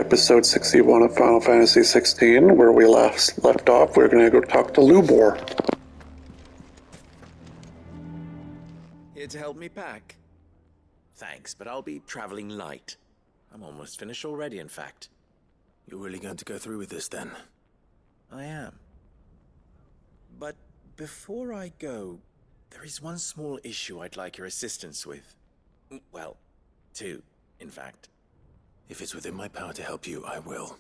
episode 61 of Final Fantasy XVI, where we last left off. We're going to go talk to Lubor. Here to help me pack? Thanks, but I'll be traveling light. I'm almost finished already, in fact. You're really going to go through with this, then? I am. But before I go, there is one small issue I'd like your assistance with. Well, two, in fact. If it's within my power to help you, I will.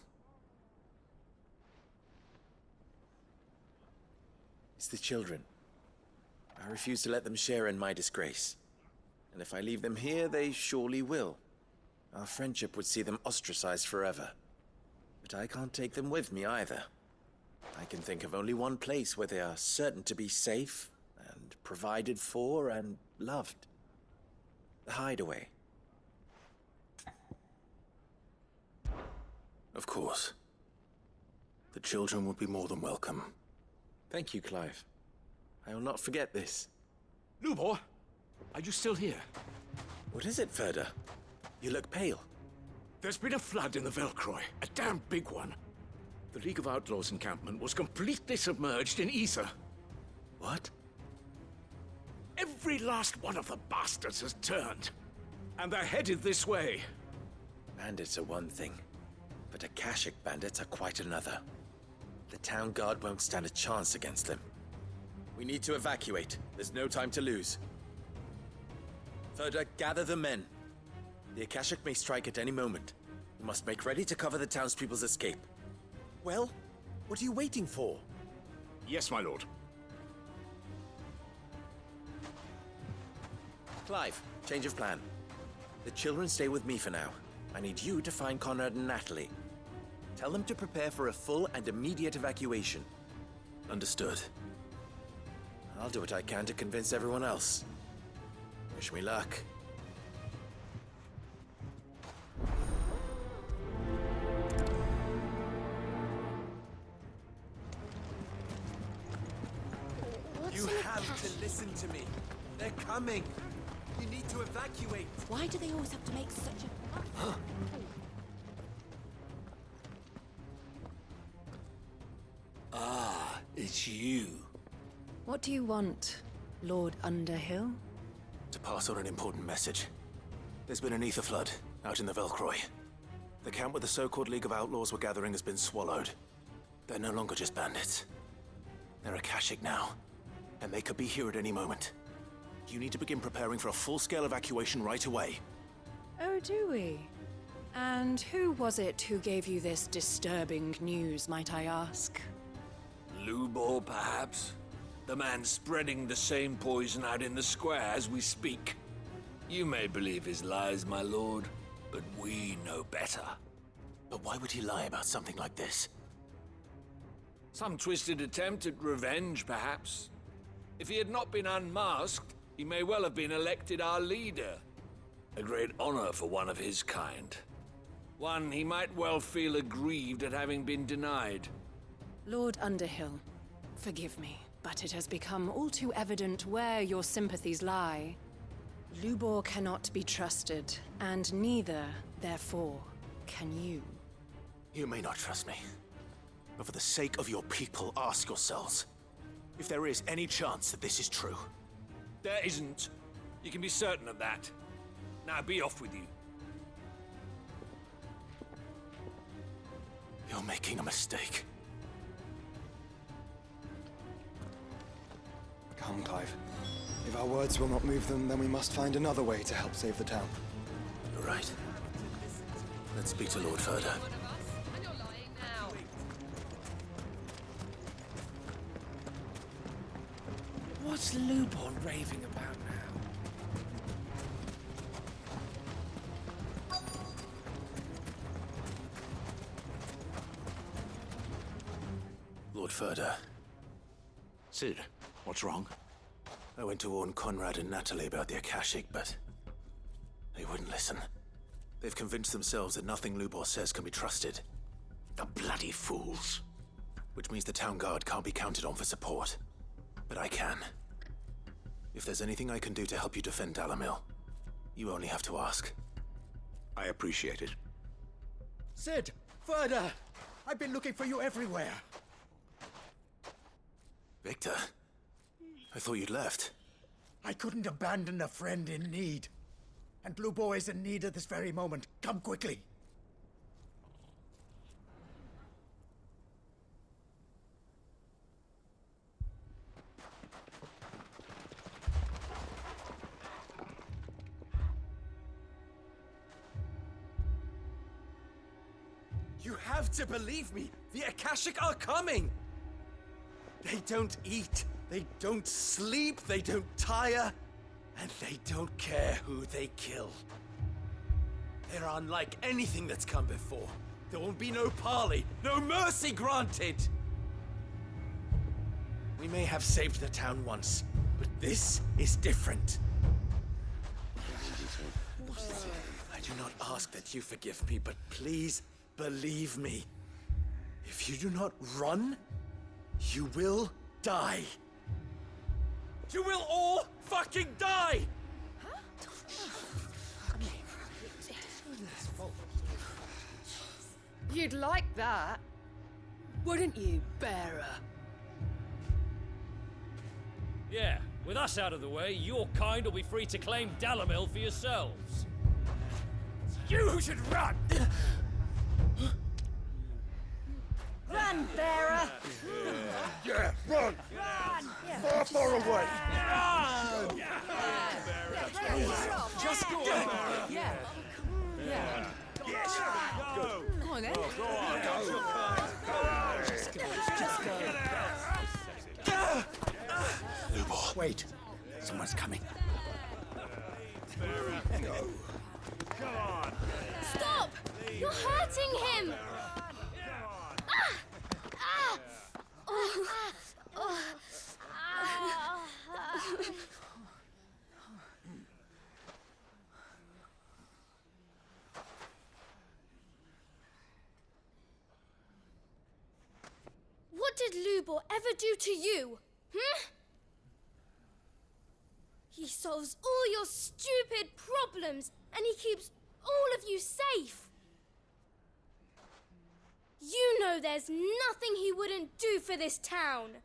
It's the children. I refuse to let them share in my disgrace. And if I leave them here, they surely will. Our friendship would see them ostracized forever. But I can't take them with me either. I can think of only one place where they are certain to be safe, and provided for, and loved. The Hideaway. Of course. The children would be more than welcome. Thank you, Clive. I will not forget this. Lubor, are you still here? What is it, Ferda? You look pale. There's been a flood in the Velcroy, a damn big one. The League of Outlaws encampment was completely submerged in ether. What? Every last one of the bastards has turned, and they're headed this way. Bandits are one thing, but Akashic bandits are quite another. The town guard won't stand a chance against them. We need to evacuate. There's no time to lose. Ferda, gather the men. The Akashic may strike at any moment. We must make ready to cover the townspeople's escape. Well, what are you waiting for? Yes, my lord. Clive, change of plan. The children stay with me for now. I need you to find Conrad and Natalie. Tell them to prepare for a full and immediate evacuation. Understood. I'll do what I can to convince everyone else. Wish me luck. You have to listen to me. They're coming. You need to evacuate. Why do they always have to make such a... It's you. What do you want, Lord Underhill? To pass on an important message. There's been an ether flood out in the Velcroy. The camp where the so-called League of Outlaws were gathering has been swallowed. They're no longer just bandits. They're Akashic now, and they could be here at any moment. You need to begin preparing for a full-scale evacuation right away. Oh, do we? And who was it who gave you this disturbing news, might I ask? Lubor, perhaps? The man spreading the same poison out in the square as we speak. You may believe his lies, my lord, but we know better. But why would he lie about something like this? Some twisted attempt at revenge, perhaps. If he had not been unmasked, he may well have been elected our leader. A great honor for one of his kind. One he might well feel aggrieved at having been denied. Lord Underhill, forgive me, but it has become all too evident where your sympathies lie. Lubor cannot be trusted, and neither, therefore, can you. You may not trust me, but for the sake of your people, ask yourselves if there is any chance that this is true. There isn't. You can be certain of that. Now be off with you. You're making a mistake. Come, Clive. If our words will not move them, then we must find another way to help save the town. You're right. Let's speak to Lord Ferda. What's Lubor raving about now? Lord Ferda. Cid, what's wrong? I went to warn Conrad and Natalie about the Akashic, but they wouldn't listen. They've convinced themselves that nothing Lubor says can be trusted. The bloody fools. Which means the town guard can't be counted on for support. But I can. If there's anything I can do to help you defend Dalimil, you only have to ask. I appreciate it. Sid! Further! I've been looking for you everywhere. Victor? I thought you'd left. I couldn't abandon a friend in need. And Blue Boar is in need at this very moment. Come quickly. You have to believe me! The Akashic are coming! They don't eat, they don't sleep, they don't tire, and they don't care who they kill. They're unlike anything that's come before. There won't be no parley, no mercy granted! We may have saved the town once, but this is different. I do not ask that you forgive me, but please believe me. If you do not run, you will die. You will all fucking die! You'd like that, wouldn't you, bearer? Yeah, with us out of the way, your kind will be free to claim Dalimil for yourselves. You should run! Run, bearer! Yeah, run! Far, far away! Just go on. Yeah. Yeah. Yes! Go on, then. Just go. Wait. Someone's coming. Stop! You're hurting him! What did Lubor ever do to you? He solves all your stupid problems, and he keeps all of you safe. You know there's nothing he wouldn't do for this town.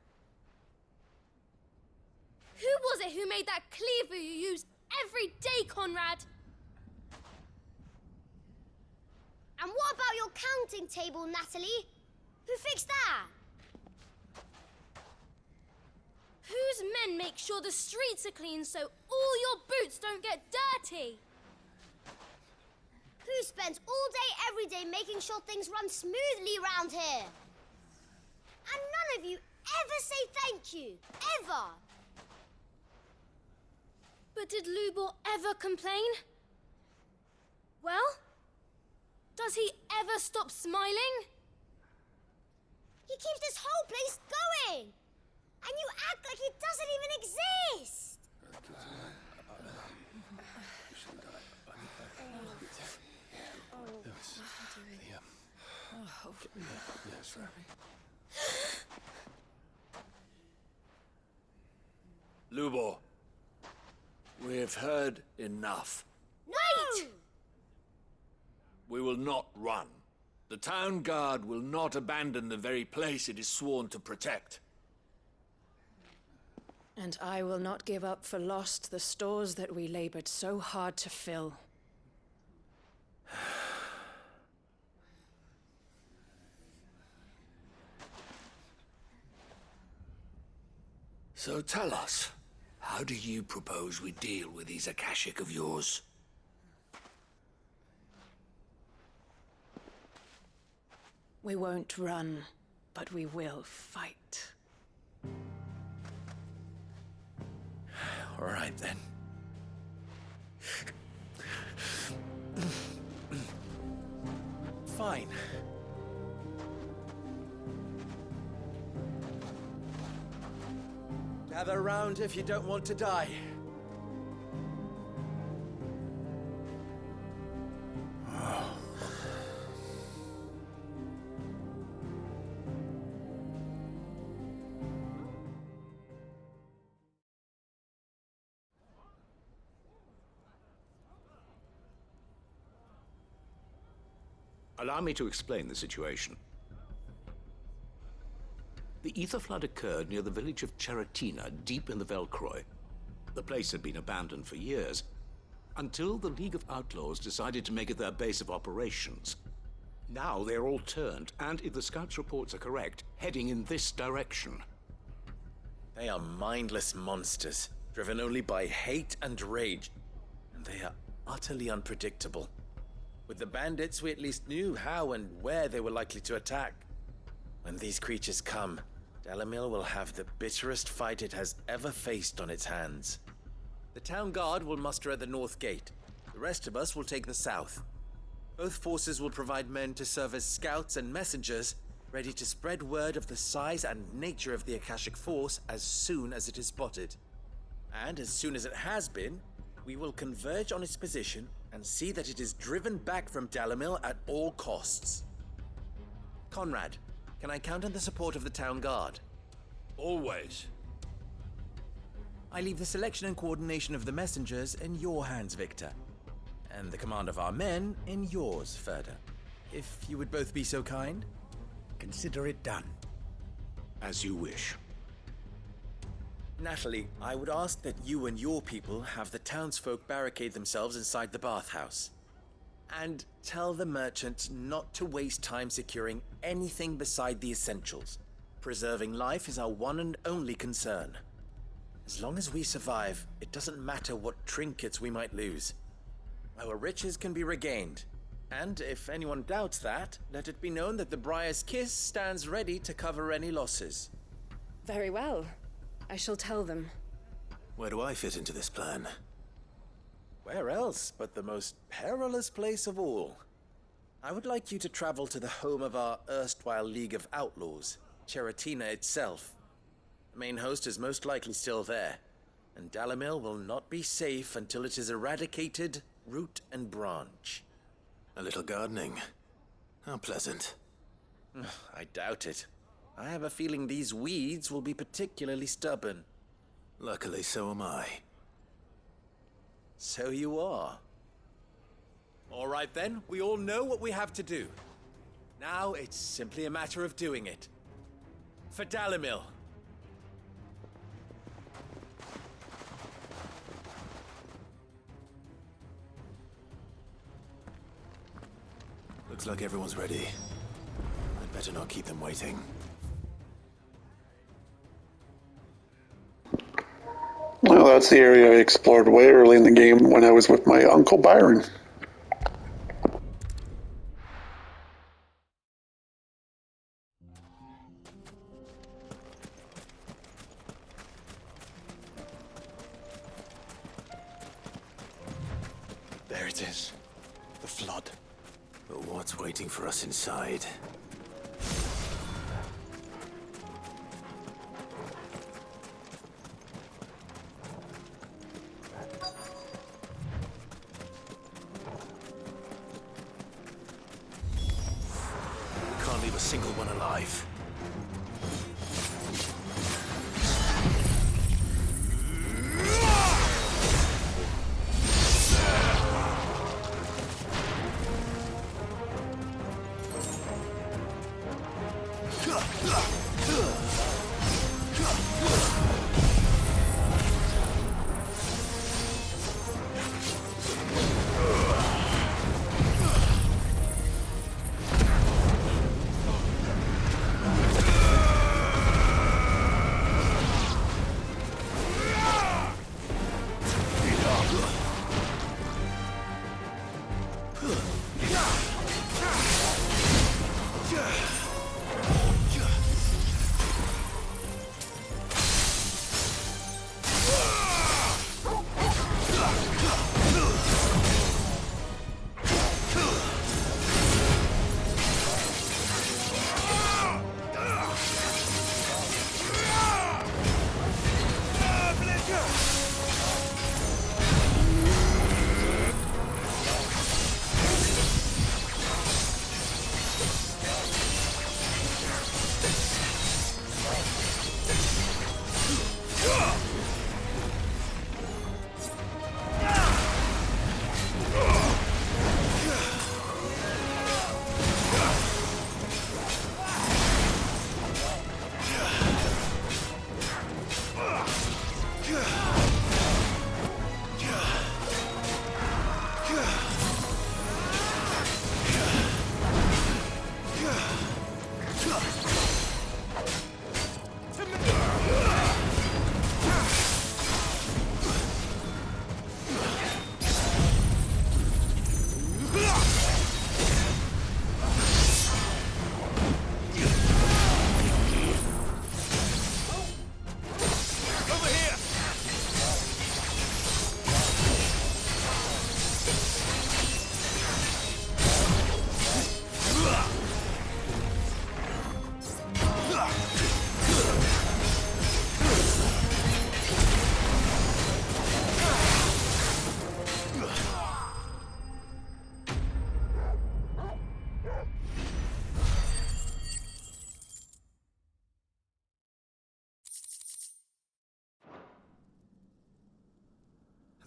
Who was it who made that cleaver you use every day, Conrad? And what about your counting table, Natalie? Who fixed that? Whose men make sure the streets are clean so all your boots don't get dirty? Who spends all day, every day making sure things run smoothly around here? And none of you ever say thank you. Ever. But did Lubor ever complain? Well, does he ever stop smiling? He keeps this whole place going. And you act like it doesn't even exist. Lubor, we have heard enough. Wait! We will not run. The town guard will not abandon the very place it is sworn to protect. And I will not give up for lost the stores that we labored so hard to fill. So tell us, how do you propose we deal with these Akashic of yours? We won't run, but we will fight. All right, then. Fine. Gather round if you don't want to die. Allow me to explain the situation. The ether flood occurred near the village of Cheratina, deep in the Velcroy. The place had been abandoned for years, until the League of Outlaws decided to make it their base of operations. Now they're all turned, and if the scouts' reports are correct, heading in this direction. They are mindless monsters, driven only by hate and rage, and they are utterly unpredictable. With the bandits, we at least knew how and where they were likely to attack. When these creatures come, Dalimil will have the bitterest fight it has ever faced on its hands. The town guard will muster at the north gate. The rest of us will take the south. Both forces will provide men to serve as scouts and messengers, ready to spread word of the size and nature of the Akashic Force as soon as it is spotted. And as soon as it has been, we will converge on its position and see that it is driven back from Dalimil at all costs. Conrad, can I count on the support of the town guard? Always. I leave the selection and coordination of the messengers in your hands, Victor. And the command of our men in yours, Ferda. If you would both be so kind. Consider it done. As you wish. Natalie, I would ask that you and your people have the townsfolk barricade themselves inside the bathhouse. And tell the merchants not to waste time securing anything beside the essentials. Preserving life is our one and only concern. As long as we survive, it doesn't matter what trinkets we might lose. Our riches can be regained. And if anyone doubts that, let it be known that the Briar's Kiss stands ready to cover any losses. Very well. I shall tell them. Where do I fit into this plan? Where else but the most perilous place of all? I would like you to travel to the home of our erstwhile League of Outlaws, Cheratina itself. The main host is most likely still there, and Dalimil will not be safe until it is eradicated, root and branch. A little gardening. How pleasant. I doubt it. I have a feeling these weeds will be particularly stubborn. Luckily, so am I. So you are. All right then, we all know what we have to do. Now it's simply a matter of doing it. For Dalimil. Looks like everyone's ready. I'd better not keep them waiting. Well, that's the area I explored way early in the game when I was with my Uncle Byron. There it is. The flood. But what's waiting for us inside? We can't leave a single one alive.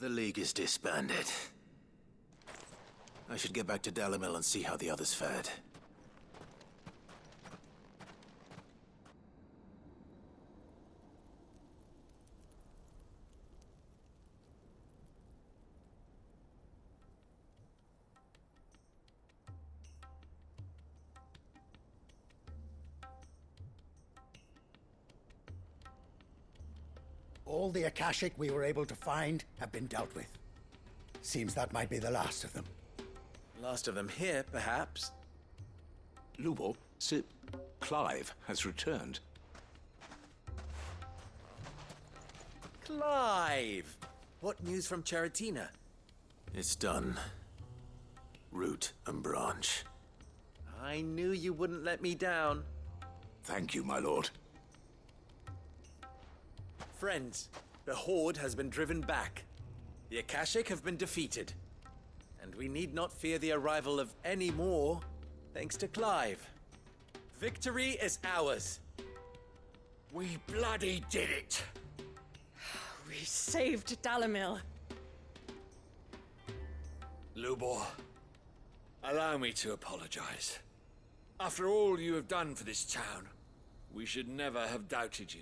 The League is disbanded. I should get back to Dalimil and see how the others fared. All the Akashic we were able to find have been dealt with. Seems that might be the last of them. Last of them here, perhaps. Lubor, Sir Clive has returned. Clive! What news from Charatina? It's done. Root and branch. I knew you wouldn't let me down. Thank you, my lord. Friends, the Horde has been driven back. The Akashic have been defeated. And we need not fear the arrival of any more, thanks to Clive. Victory is ours. We bloody did it! We saved Dalimil. Lubor, allow me to apologize. After all you have done for this town, we should never have doubted you.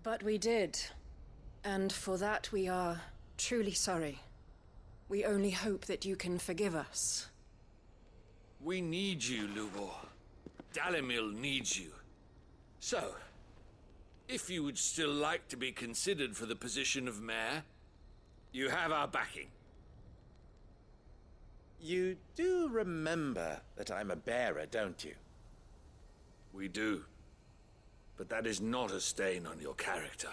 But we did. And for that we are truly sorry. We only hope that you can forgive us. We need you, Lubor. Dalimil needs you. So, if you would still like to be considered for the position of mayor, you have our backing. You do remember that I'm a bearer, don't you? We do. But that is not a stain on your character.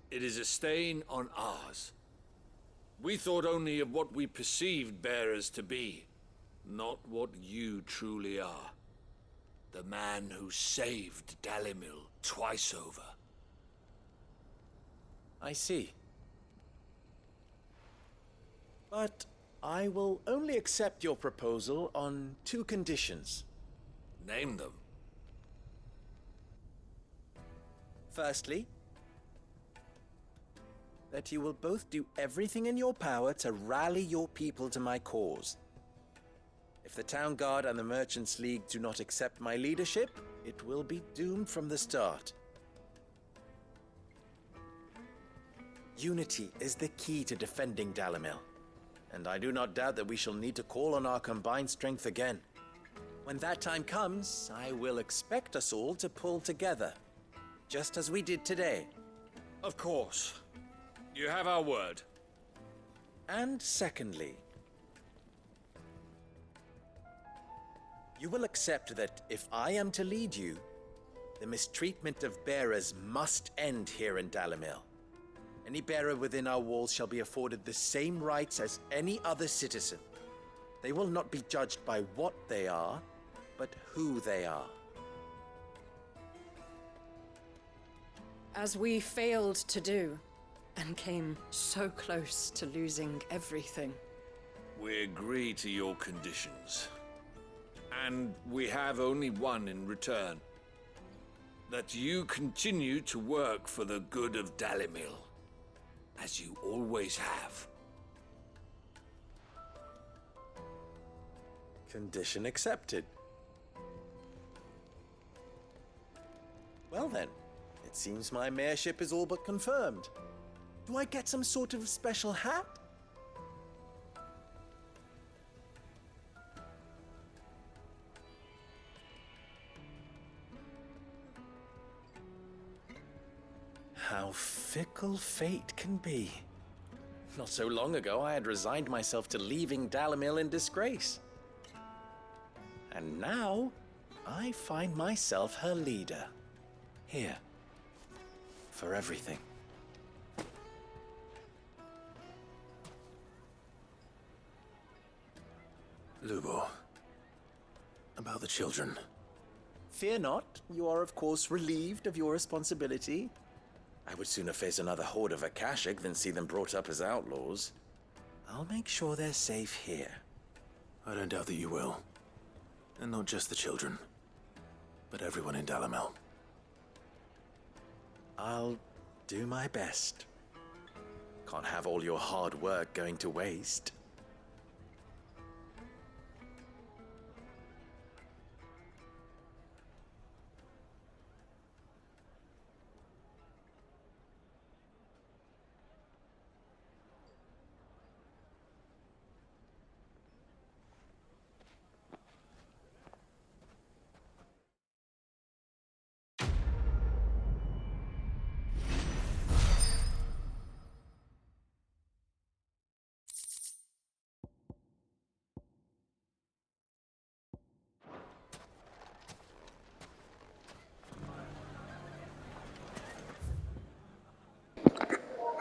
It is a stain on ours. We thought only of what we perceived bearers to be, not what you truly are. The man who saved Dalimil twice over. I see. But I will only accept your proposal on 2 conditions. Name them. Firstly, that you will both do everything in your power to rally your people to my cause. If the Town Guard and the Merchants League do not accept my leadership, it will be doomed from the start. Unity is the key to defending Dalimil, and I do not doubt that we shall need to call on our combined strength again. When that time comes, I will expect us all to pull together, just as we did today. Of course. You have our word. And secondly, you will accept that if I am to lead you, the mistreatment of bearers must end here in Dalimil. Any bearer within our walls shall be afforded the same rights as any other citizen. They will not be judged by what they are, but who they are. As we failed to do, and came so close to losing everything. We agree to your conditions. And we have only one in return. That you continue to work for the good of Dalimil, as you always have. Condition accepted. Well then, it seems my mayorship is all but confirmed. Do I get some sort of special hat? How fickle fate can be. Not so long ago, I had resigned myself to leaving Dalimil in disgrace. And now, I find myself her leader. Here. For everything. Lubor, about the children. Fear not, you are of course relieved of your responsibility. I would sooner face another horde of Akashic than see them brought up as outlaws. I'll make sure they're safe here. I don't doubt that you will. And not just the children, but everyone in Dalimil. I'll do my best. Can't have all your hard work going to waste.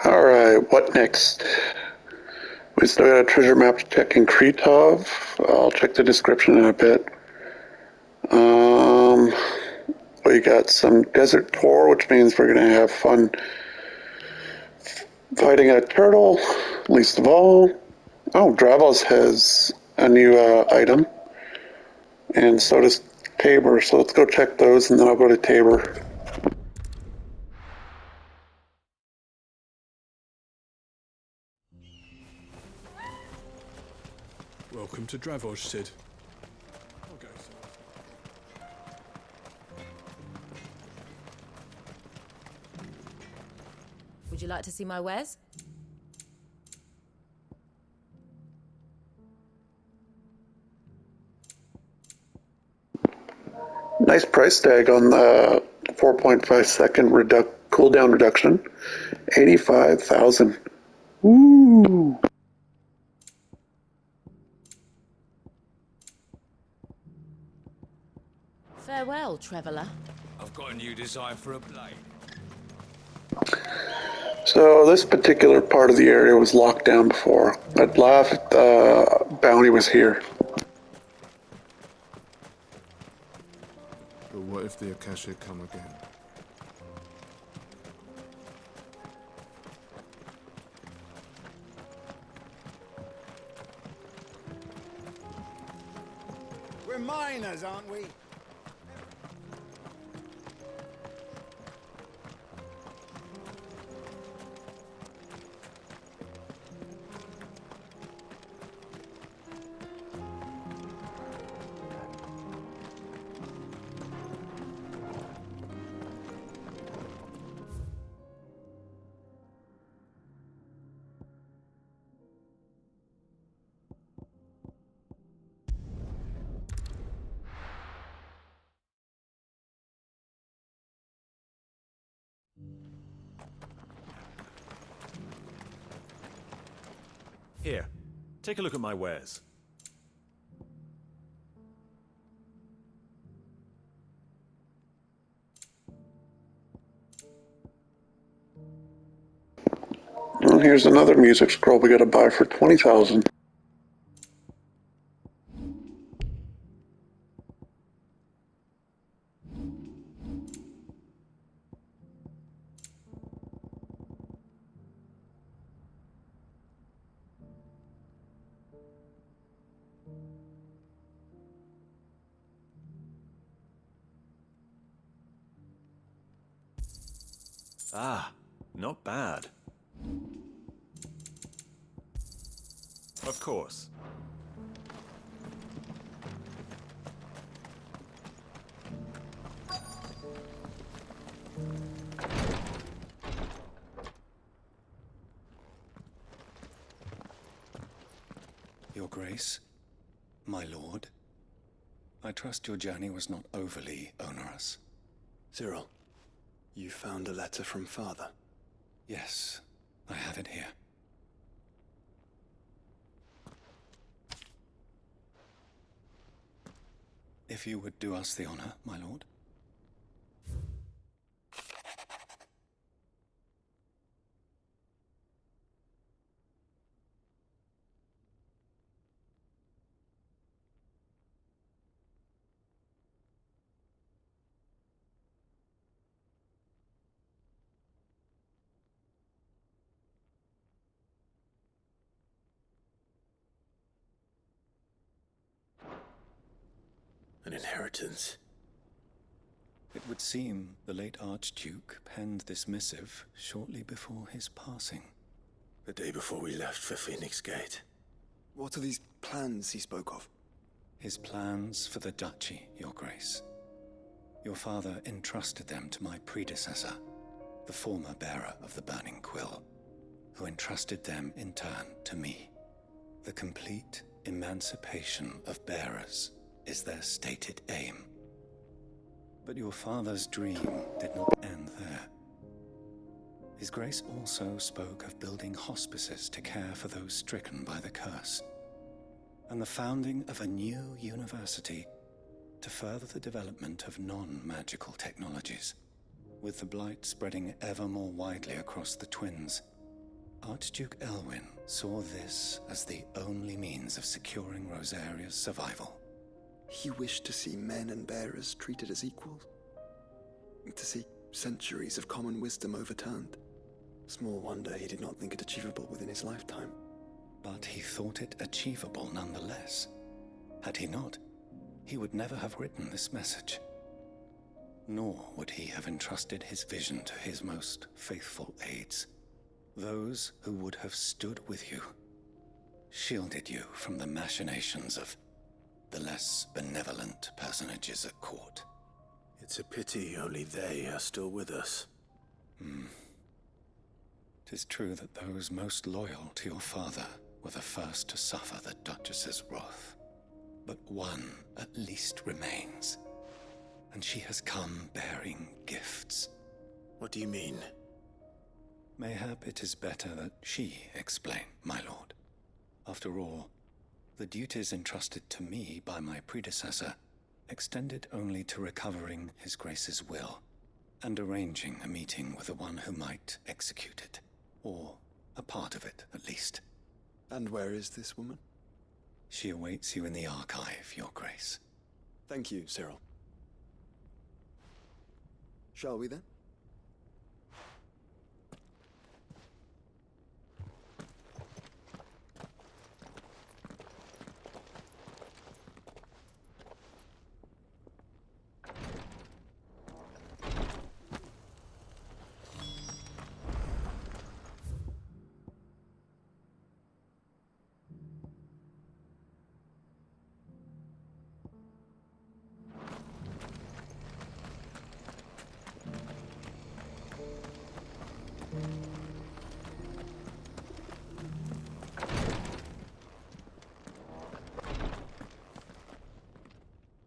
Alright, what next? We still got a treasure map to check in Kretov. I'll check the description in a bit. We got some desert tour, which means we're going to have fun fighting a turtle, least of all. Oh, Dravos has a new item, and so does Tabor, so let's go check those, and then I'll go to Tabor. Welcome to Dravos, Sid. Okay. Would you like to see my wares? Nice price tag on the 4.5 second cooldown reduction. 85,000. Woo! Farewell, traveller. I've got a new design for a blade. So this particular part of the area was locked down before. That last bounty was here. But what if the Akasha come again? We're miners, aren't we? Here, take a look at my wares. Well, here's another music scroll we gotta buy for 20,000. Ah, not bad. Of course. Your Grace, my lord, I trust your journey was not overly onerous. Cyril, you found a letter from Father? Yes, I have it here. If you would do us the honor, my lord. An inheritance. It would seem the late Archduke penned this missive shortly before his passing. The day before we left for Phoenix Gate. What are these plans he spoke of? His plans for the duchy, Your Grace. Your father entrusted them to my predecessor, the former bearer of the Burning Quill, who entrusted them in turn to me. The complete emancipation of bearers is their stated aim. But your father's dream did not end there. His Grace also spoke of building hospices to care for those stricken by the curse, and the founding of a new university to further the development of non-magical technologies. With the blight spreading ever more widely across the Twins, Archduke Elwin saw this as the only means of securing Rosaria's survival. He wished to see men and bearers treated as equals. To see centuries of common wisdom overturned. Small wonder he did not think it achievable within his lifetime. But he thought it achievable nonetheless. Had he not, he would never have written this message. Nor would he have entrusted his vision to his most faithful aides. Those who would have stood with you, shielded you from the machinations of the less benevolent personages at court. It's a pity only they are still with us. 'Tis true that those most loyal to your father were the first to suffer the Duchess's wrath. But one at least remains, and she has come bearing gifts. What do you mean? Mayhap it is better that she explain, my lord. After all, the duties entrusted to me by my predecessor extended only to recovering His Grace's will and arranging a meeting with the one who might execute it, or a part of it at least. And where is this woman? She awaits you in the archive, Your Grace. Thank you, Cyril. Shall we then?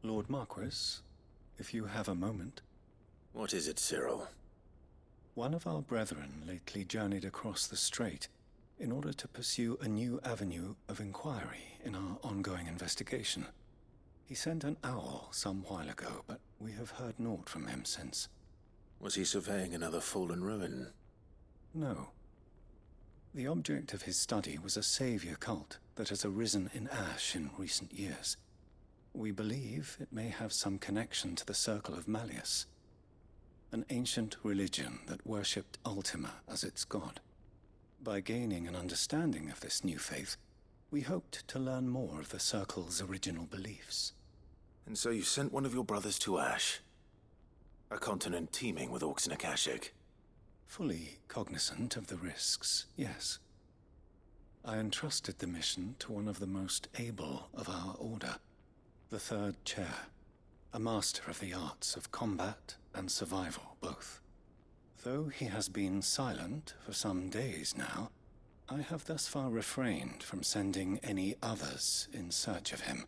Lord Marquis, if you have a moment. What is it, Cyril? One of our brethren lately journeyed across the strait in order to pursue a new avenue of inquiry in our ongoing investigation. He sent an owl some while ago, but we have heard naught from him since. Was he surveying another fallen ruin? No. The object of his study was a savior cult that has arisen in Ash in recent years. We believe it may have some connection to the Circle of Malleus, an ancient religion that worshipped Ultima as its god. By gaining an understanding of this new faith, we hoped to learn more of the Circle's original beliefs. And so you sent one of your brothers to Ash? A continent teeming with orcs and Akashic? Fully cognizant of the risks, yes. I entrusted the mission to one of the most able of our order, the Third Chair, a master of the arts of combat and survival both. Though he has been silent for some days now, I have thus far refrained from sending any others in search of him,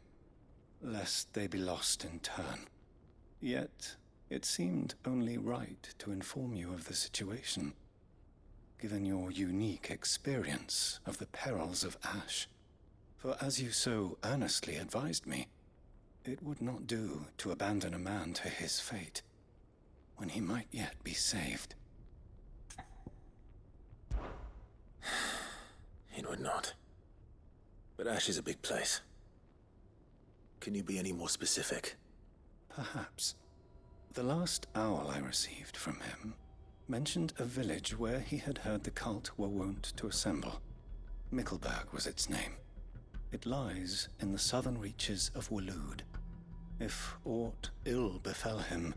lest they be lost in turn. Yet, it seemed only right to inform you of the situation, given your unique experience of the perils of Ash. For as you so earnestly advised me, it would not do to abandon a man to his fate, when he might yet be saved. It would not. But Ash is a big place. Can you be any more specific? Perhaps. The last owl I received from him mentioned a village where he had heard the cult were wont to assemble. Mickleburg was its name. It lies in the southern reaches of Waloed. If aught ill befell him,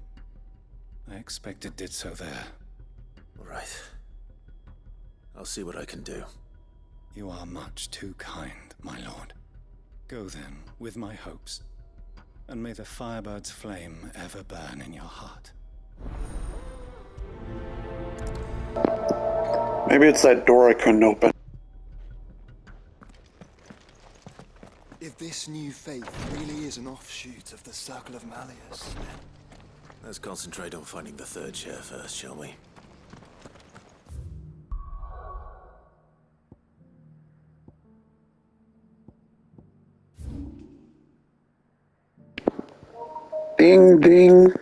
I expect it did so there. All right. I'll see what I can do. You are much too kind, my lord. Go then, with my hopes, and may the Firebird's flame ever burn in your heart. Maybe it's that door I couldn't open. If this new faith really is an offshoot of the Circle of Malleus, then... Let's concentrate on finding the third chair first, shall we? Ding, ding.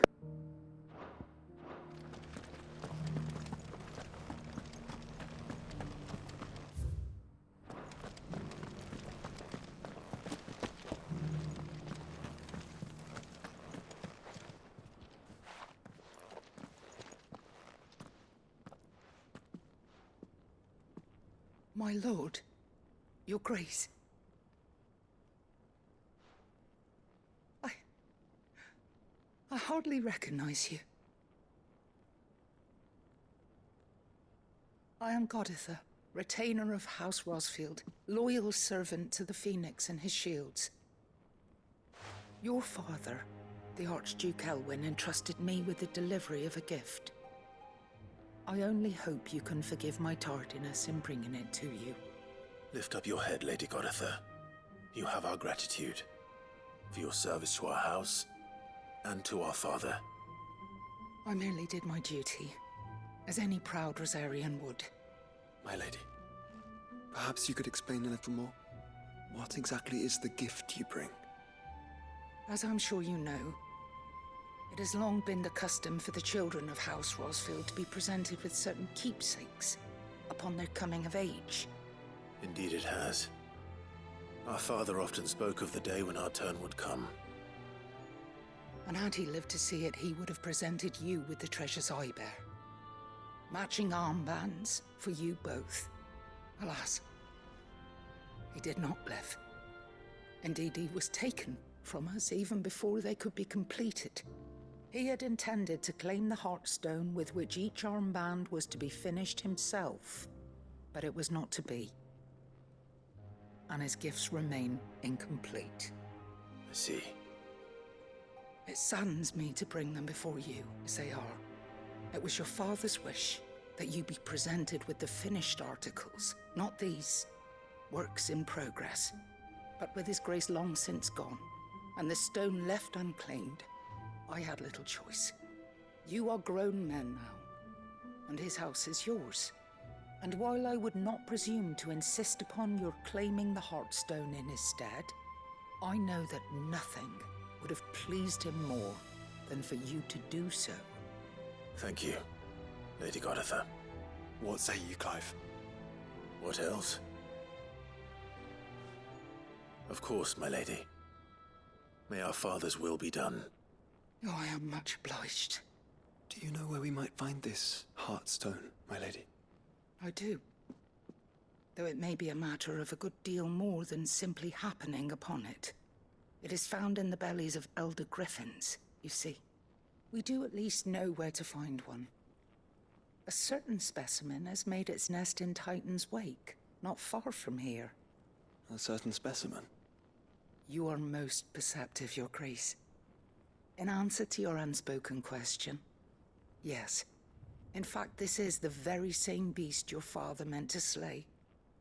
My lord, your grace. I hardly recognize you. I am Goditha, retainer of House Rosfield, loyal servant to the Phoenix and his shields. Your father, the Archduke Elwin, entrusted me with the delivery of a gift. I only hope you can forgive my tardiness in bringing it to you. Lift up your head, Lady Goditha. You have our gratitude for your service to our house and to our father. I merely did my duty, as any proud Rosarian would. My lady, perhaps you could explain a little more? What exactly is the gift you bring? As I'm sure you know, it has long been the custom for the children of House Rosfield to be presented with certain keepsakes upon their coming of age. Indeed it has. Our father often spoke of the day when our turn would come. And had he lived to see it, he would have presented you with the treasures I bear. Matching armbands for you both. Alas, he did not live. Indeed, he was taken from us even before they could be completed. He had intended to claim the Heartstone with which each armband was to be finished himself, but it was not to be. And his gifts remain incomplete. I see. It saddens me to bring them before you, as they are. It was your father's wish that you be presented with the finished articles, not these works in progress. But with his grace long since gone, and the stone left unclaimed, I had little choice. You are grown men now, and his house is yours. And while I would not presume to insist upon your claiming the Heartstone in his stead, I know that nothing would have pleased him more than for you to do so. Thank you, Lady Goditha. What say you, Clive? What else? Of course, my lady. May our father's will be done. Oh, I am much obliged. Do you know where we might find this Heartstone, my lady? I do. Though it may be a matter of a good deal more than simply happening upon it. It is found in the bellies of elder griffins, you see. We do at least know where to find one. A certain specimen has made its nest in Titan's Wake, not far from here. A certain specimen? You are most perceptive, Your Grace. In answer to your unspoken question, yes. In fact, this is the very same beast your father meant to slay.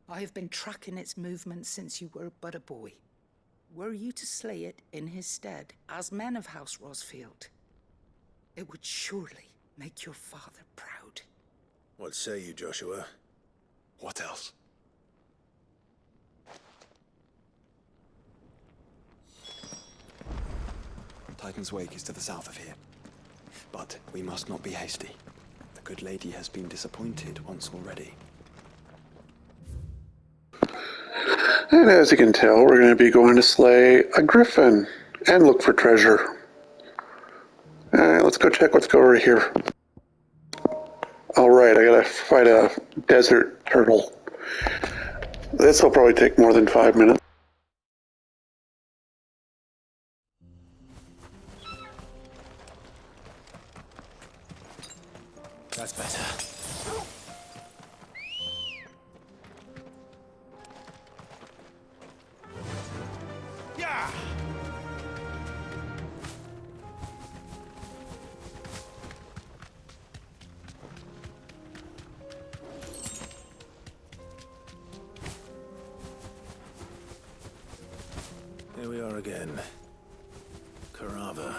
I have been tracking its movements since you were but a boy. Were you to slay it in his stead, as men of House Rosfield, it would surely make your father proud. What say you, Joshua? What else? Titan's Wake is to the south of here. But we must not be hasty. The good lady has been disappointed once already. And as you can tell, we're going to be going to slay a Gryphon and look for treasure. Alright, let's go check what's over here. Alright, I gotta fight a desert turtle. This will probably take more than 5 minutes. That's better. again. Carava,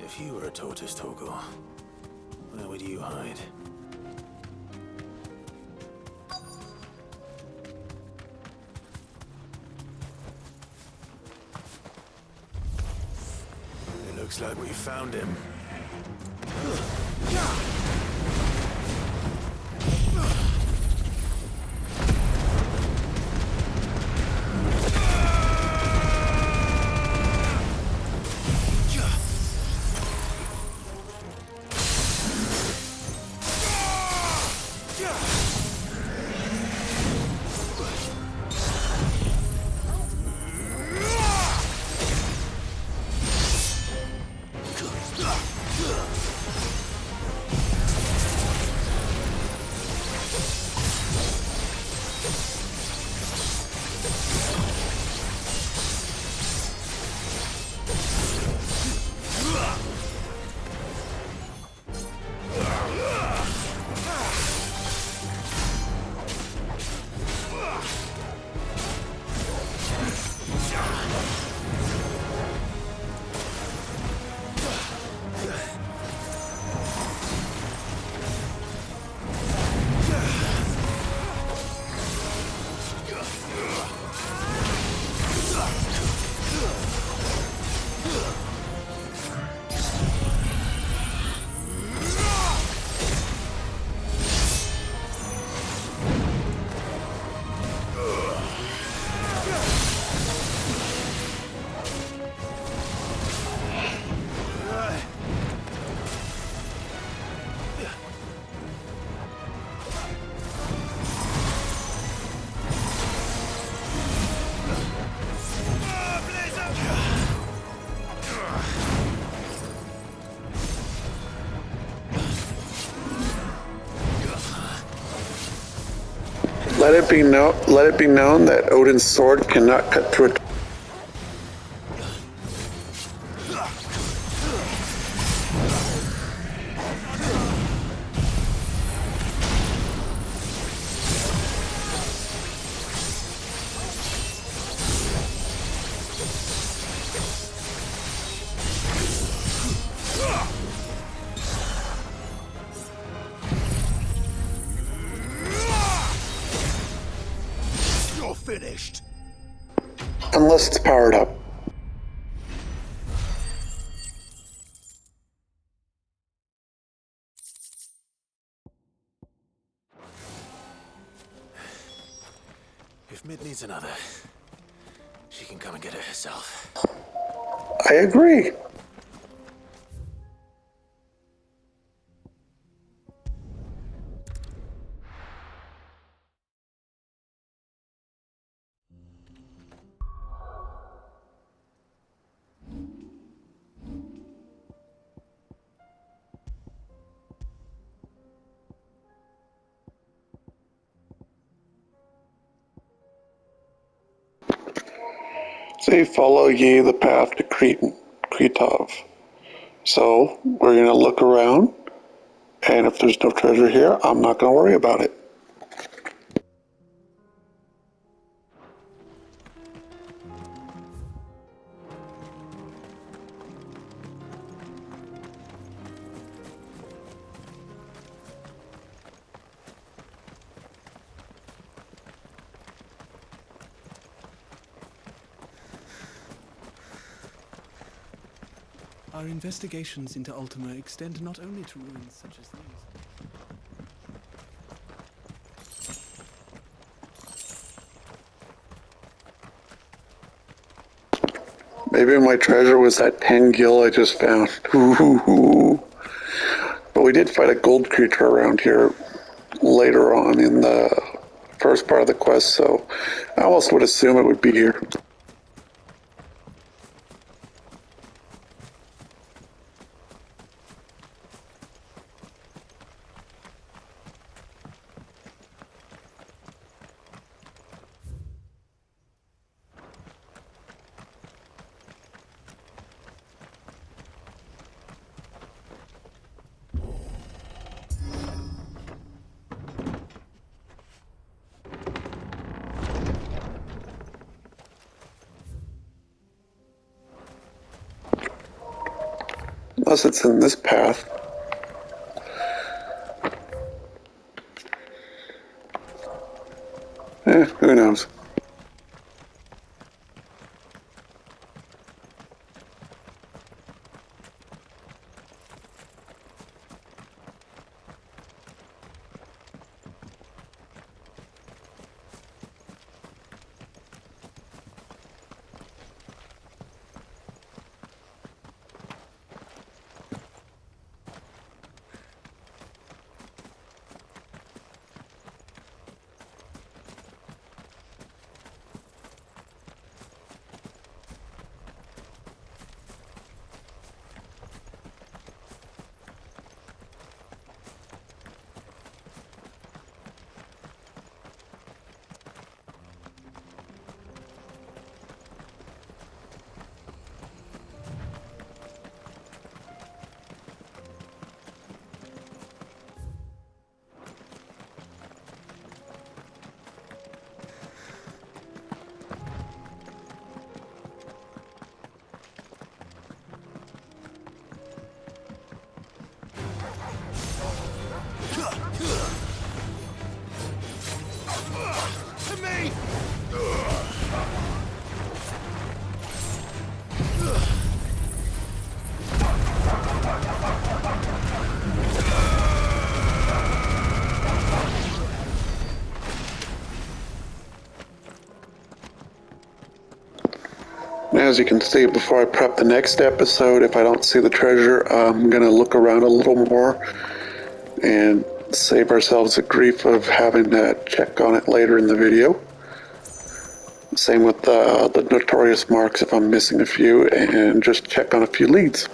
if you were a tortoise, Torgal, where would you hide? It looks like we found him. Let it be known that Odin's sword cannot cut through a Finished. unless it's powered up. If Mid needs another, she can come and get it herself. I agree. Say, follow ye the path to Kretov. So, we're going to look around, and if there's no treasure here, I'm not going to worry about it. Our investigations into Ultima extend not only to ruins such as these. Maybe my treasure was that 10 gil I just found. Ooh. But we did fight a gold creature around here later on in the first part of the quest, so I almost would assume it would be here. Unless it's in this path. Who knows? As you can see, before I prep the next episode, if I don't see the treasure, I'm going to look around a little more and save ourselves the grief of having to check on it later in the video. Same with the notorious marks if I'm missing a few, and just check on a few leads.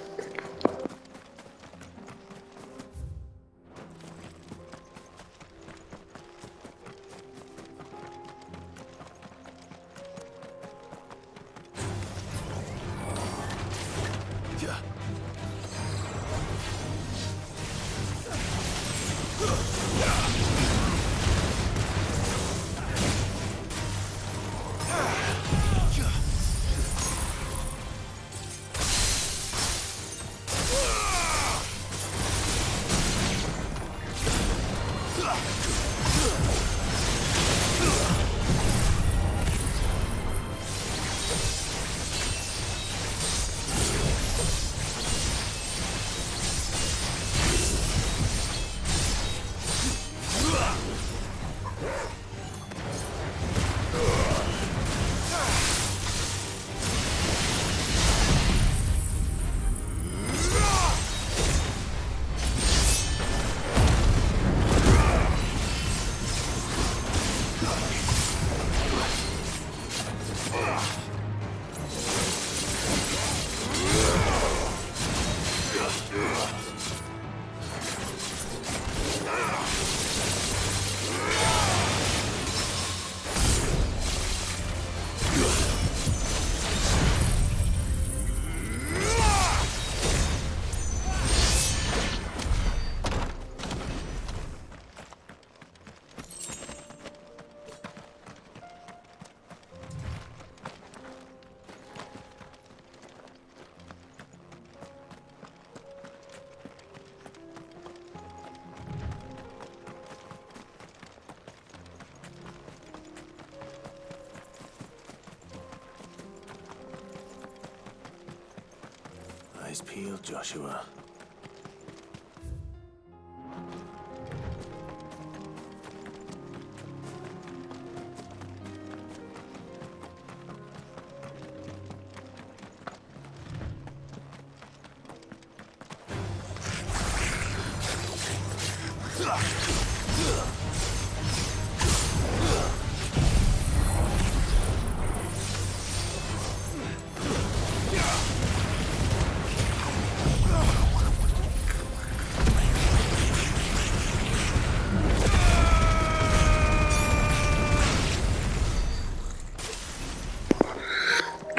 Eyes peeled, Joshua.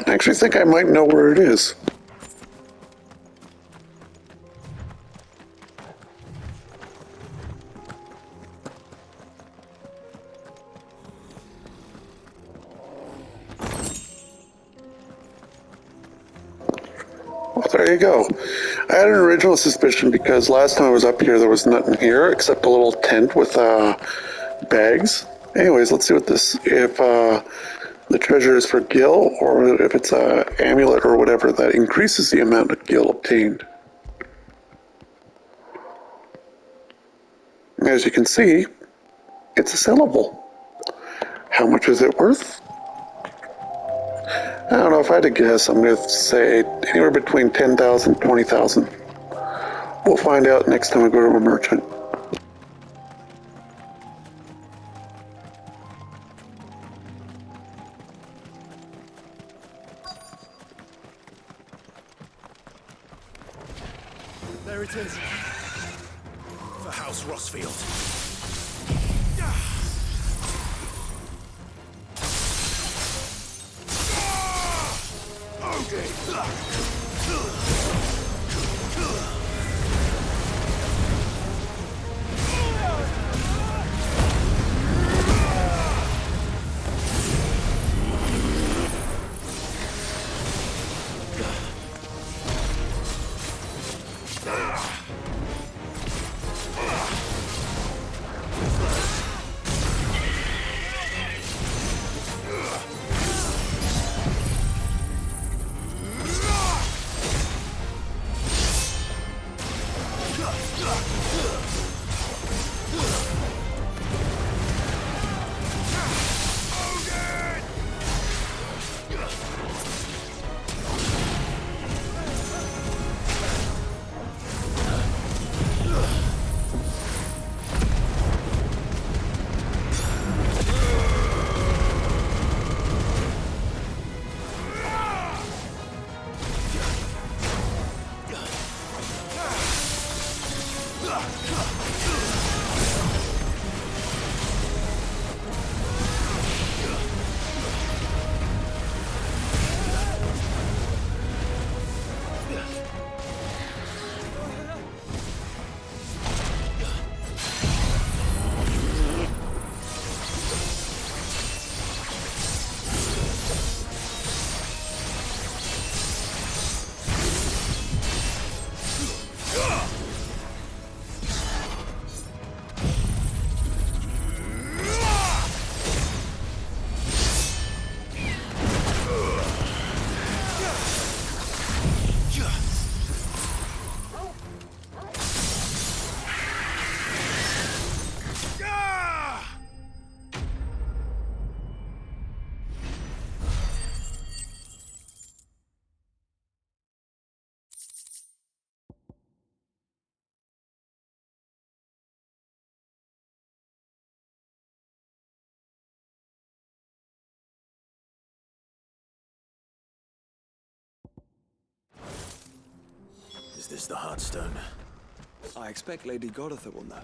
I actually think I might know where it is. Well, there you go. I had an original suspicion because last time I was up here, there was nothing here except a little tent with bags. Anyways, let's see what this, if the treasure is for gil or if it's a amulet or whatever that increases the amount of gil obtained. As you can see, it's a sellable. How much is it worth? I don't know, if I had to guess, I'm going to say anywhere between 10,000 and 20,000. We'll find out next time we go to a merchant. There it is. For House Rossfield. Is this the Heartstone? I expect Lady Goditha will know.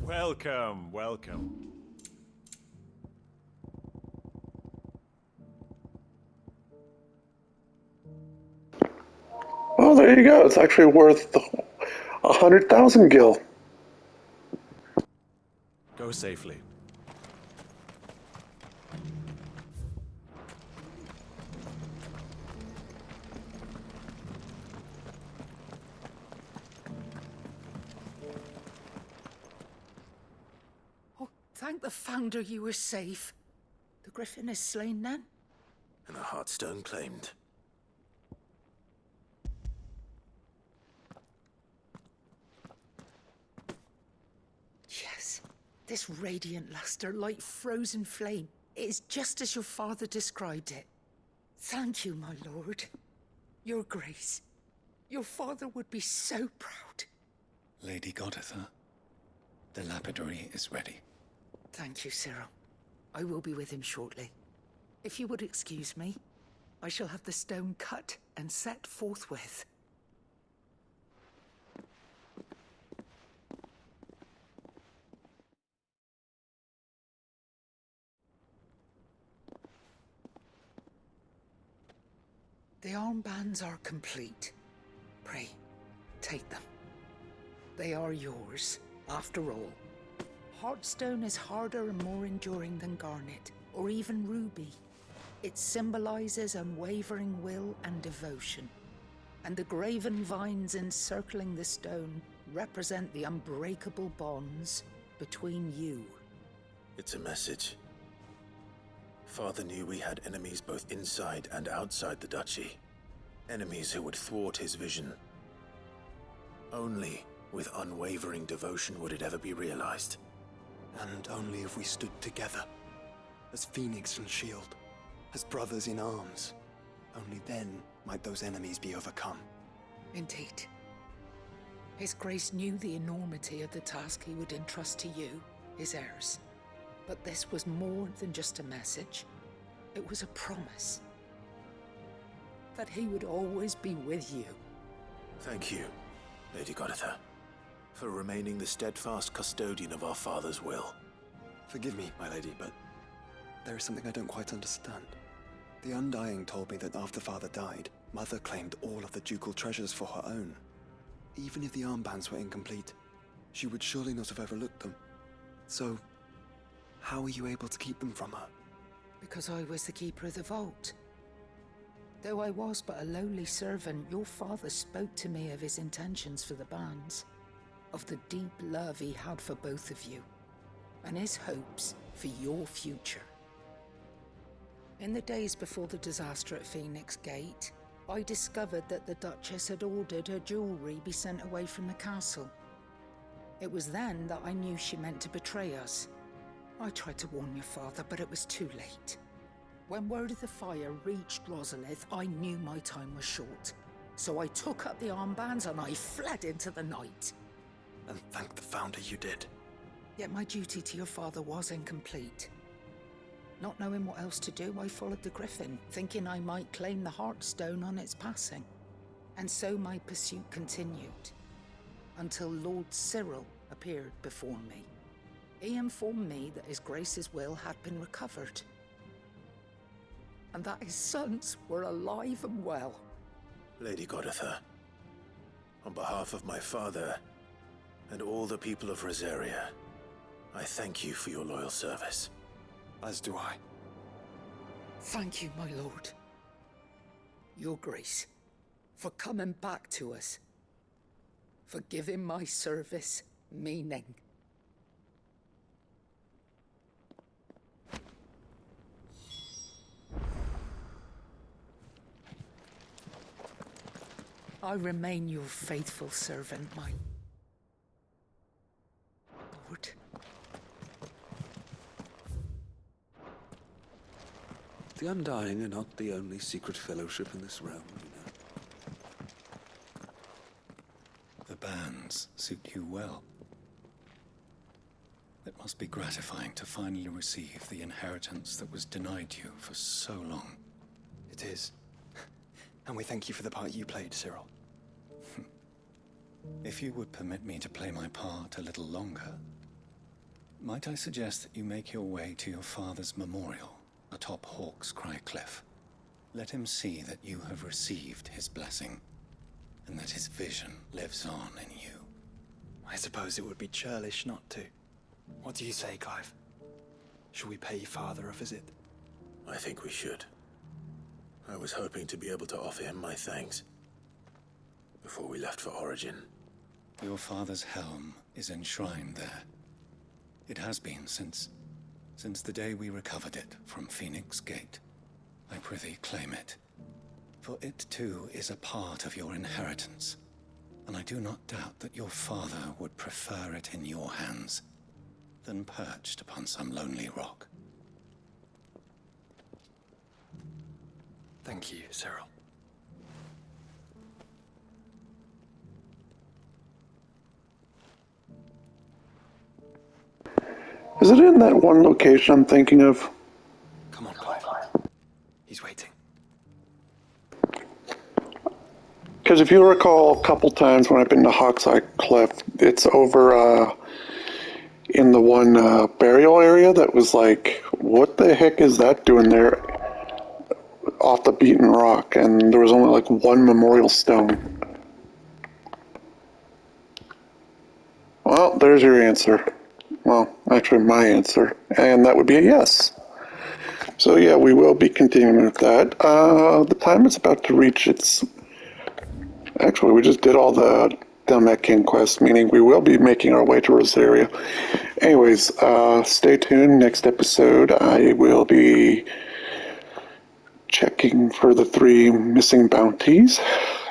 Welcome, welcome. Well, there you go. It's actually worth 100,000 gil. Go safely. Thank the Founder you were safe. The Gryphon is slain then? And the Heartstone claimed. Yes. This radiant luster, like frozen flame. It is just as your father described it. Thank you, my lord. Your grace. Your father would be so proud. Lady Goditha, the lapidary is ready. Thank you, Cyril. I will be with him shortly. If you would excuse me, I shall have the stone cut and set forthwith. The armbands are complete. Pray, take them. They are yours, after all. Heartstone is harder and more enduring than garnet, or even ruby. It symbolizes unwavering will and devotion. And the graven vines encircling the stone represent the unbreakable bonds between you. It's a message. Father knew we had enemies both inside and outside the duchy. Enemies who would thwart his vision. Only with unwavering devotion would it ever be realized. And only if we stood together, as Phoenix and Shield, as brothers in arms. Only then might those enemies be overcome. Indeed. His Grace knew the enormity of the task he would entrust to you, his heirs. But this was more than just a message. It was a promise. That he would always be with you. Thank you, Lady Goditha, for remaining the steadfast custodian of our father's will. Forgive me, my lady, but there is something I don't quite understand. The Undying told me that after Father died, Mother claimed all of the ducal treasures for her own. Even if the armbands were incomplete, she would surely not have overlooked them. So, how were you able to keep them from her? Because I was the keeper of the vault. Though I was but a lowly servant, your father spoke to me of his intentions for the bands, of the deep love he had for both of you, and his hopes for your future. In the days before the disaster at Phoenix Gate, I discovered that the Duchess had ordered her jewelry be sent away from the castle. It was then that I knew she meant to betray us. I tried to warn your father, but it was too late. When word of the fire reached Rosalith, I knew my time was short. So I took up the armbands and I fled into the night. And thank the Founder you did. Yet my duty to your father was incomplete. Not knowing what else to do, I followed the Gryphon, thinking I might claim the Heartstone on its passing. And so my pursuit continued, until Lord Cyril appeared before me. He informed me that His Grace's will had been recovered, and that his sons were alive and well. Lady Goditha, on behalf of my father and all the people of Rosaria, I thank you for your loyal service. As do I. Thank you, my lord. Your Grace, for coming back to us. For giving my service meaning. I remain your faithful servant, my lord. The Undying are not the only secret fellowship in this realm, you know. The bands suit you well. It must be gratifying to finally receive the inheritance that was denied you for so long. It is. And we thank you for the part you played, Cyril. If you would permit me to play my part a little longer, might I suggest that you make your way to your father's memorial atop Hawk's Cry Cliff? Let him see that you have received his blessing, and that his vision lives on in you. I suppose it would be churlish not to. What do you say, Clive? Should we pay Father a visit? I think we should. I was hoping to be able to offer him my thanks before we left for Origin. Your father's helm is enshrined there. It has been since the day we recovered it from Phoenix Gate. I prithee claim it, for it too is a part of your inheritance, and I do not doubt that your father would prefer it in your hands than perched upon some lonely rock. Thank you, Cyril. Is it in that one location I'm thinking of? Come on, Clive. He's waiting. Because if you recall, a couple times when I've been to Hawkseye Cliff, it's over in the one burial area that was like, what the heck is that doing there? off the beaten rock, and there was only like one memorial stone. Well, there's your answer. Well, actually my answer, and that would be a yes. So yeah, we will be continuing with that. The time is about to reach its... Actually, we just did all the Delmet King quest, meaning we will be making our way to Rosaria. Anyways, stay tuned. Next episode, I will be checking for the 3 missing bounties,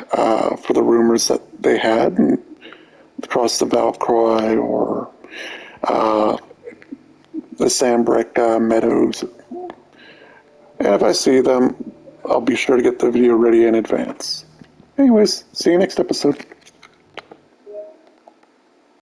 for the rumors that they had across the Valcroy or the Sambrick meadows. And if I see them, I'll be sure to get the video ready in advance. Anyways, see you next episode.